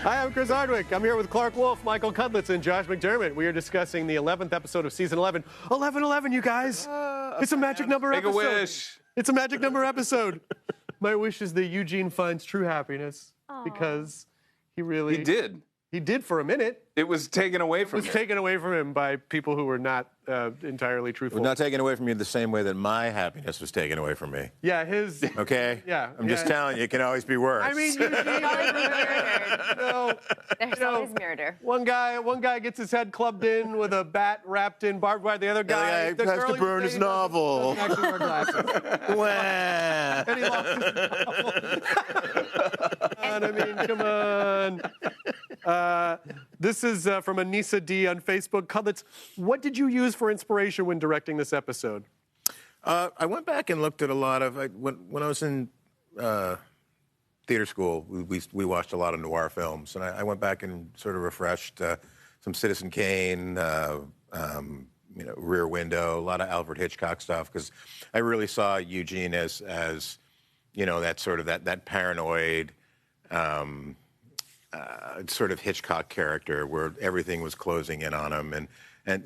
Hi, I'm Chris Hardwick. I'm here with Clark Wolf, Michael Cudlitz, and Josh McDermott. We are discussing the 11th episode of season 11. 11-11, you guys. It's a magic number Make episode. a wish. It's a magic number episode. My wish is that Eugene finds true happiness because he did. He did for a minute. It was taken away from It was him. taken away from him by people who were not entirely It truthful. was not taken away from you the same way that my happiness was taken away from me. Yeah, his. Okay? Yeah, I'm just telling you, it can always be worse. I mean, Eugene. There's always murder. One guy gets his head clubbed in with a bat wrapped in barbed wire. The other guy The guy has to girl burn he's his dating novel. doesn't actually wear glasses. Wah. And he lost his novel. I mean, come on. This is from Anissa D on Facebook. Cudlitz, what did you use for inspiration when directing this episode? I went back and looked at a lot of when I was in theater school. We watched a lot of noir films, and I went back and sort of refreshed some Citizen Kane, Rear Window, a lot of Alfred Hitchcock stuff, because I really saw Eugene as that sort of that paranoid. Sort of Hitchcock character where everything was closing in on him, and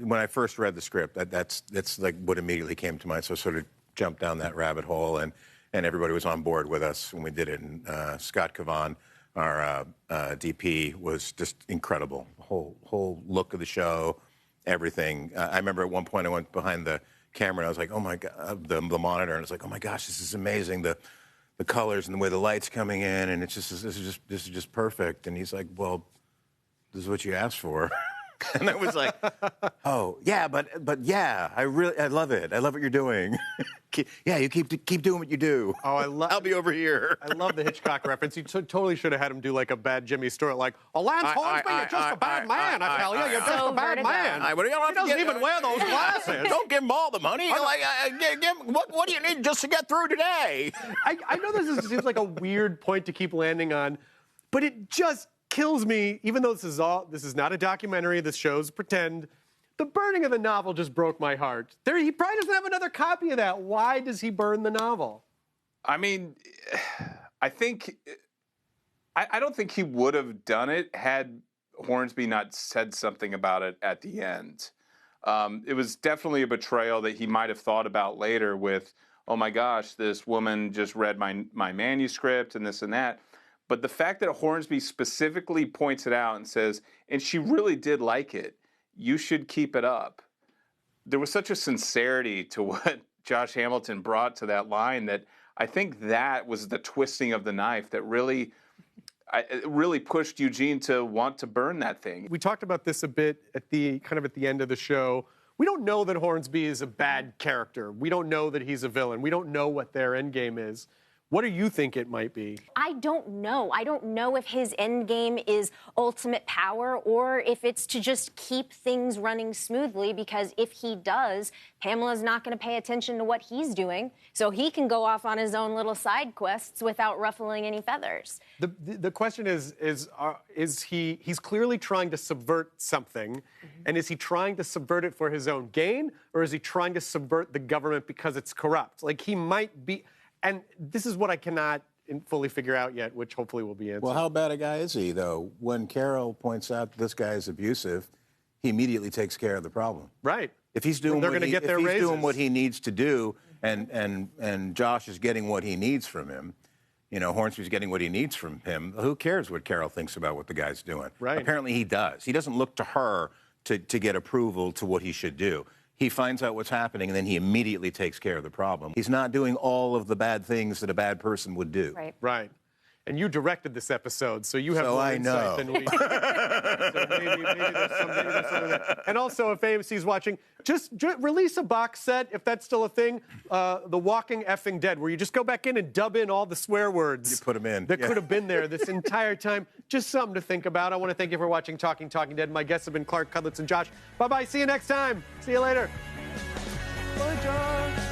when I first read the script, that's like what immediately came to mind. So I sort of jumped down that rabbit hole, and everybody was on board with us when we did it. And Scott Cavan, our DP, was just incredible. The whole look of the show, everything. I remember at one point I went behind the camera and I was like, oh my god, the monitor, and I was like, oh my gosh, this is amazing. The colors and the way the light's coming in, and this is just perfect. And he's like, well, this is what you asked for. And I was like, oh yeah, but yeah, I love it. I love what you're doing. Yeah, you keep doing what you do. Oh, I'll be over here. I love the Hitchcock reference. You totally should have had him do like a bad Jimmy Stewart, like, oh, Lance Hornsby, you're just a bad man, I tell you. You're just a bad man. He doesn't even wear those glasses. Don't give him all the money. What do you need just to get through today? I know this seems like a weird point to keep landing on, but it just kills me, even though this is not a documentary, this show's pretend. The burning of the novel just broke my heart. He probably doesn't have another copy of that. Why does he burn the novel? I mean, I don't think he would have done it had Hornsby not said something about it at the end. It was definitely a betrayal that he might have thought about later with, oh my gosh, this woman just read my manuscript and this and that. But the fact that Hornsby specifically points it out and says, and she really did like it, you should keep it up. There was such a sincerity to what Josh Hamilton brought to that line that I think that was the twisting of the knife that really pushed Eugene to want to burn that thing. We talked about this a bit at the end of the show. We don't know that Hornsby is a bad character. We don't know that he's a villain. We don't know what their end game is. What do you think it might be? I don't know. I don't know if his end game is ultimate power or if it's to just keep things running smoothly, because if he does, Pamela's not going to pay attention to what he's doing, so he can go off on his own little side quests without ruffling any feathers. The question is he's clearly trying to subvert something, and is he trying to subvert it for his own gain, or is he trying to subvert the government because it's corrupt? Like, he might be... And this is what I cannot fully figure out yet, which hopefully will be answered. Well, how bad a guy is he, though? When Carol points out this guy is abusive, he immediately takes care of the problem. Right. If he's doing doing what he needs to do, and Josh is getting what he needs from him, Hornsby's getting what he needs from him, who cares what Carol thinks about what the guy's doing? Right. Apparently he does. He doesn't look to her to get approval to what he should do. He finds out what's happening, and then he immediately takes care of the problem. He's not doing all of the bad things that a bad person would do. Right. And you directed this episode, so you have more insight than we do. So maybe there's something there. And also, if AMC's watching, just release a box set, if that's still a thing, The Walking Effing Dead, where you just go back in and dub in all the swear words. You put them in. That could have been there this entire time. Just something to think about. I want to thank you for watching Talking Dead. My guests have been Clark, Cudlitz, and Josh. Bye-bye. See you next time. See you later. Bye, Josh.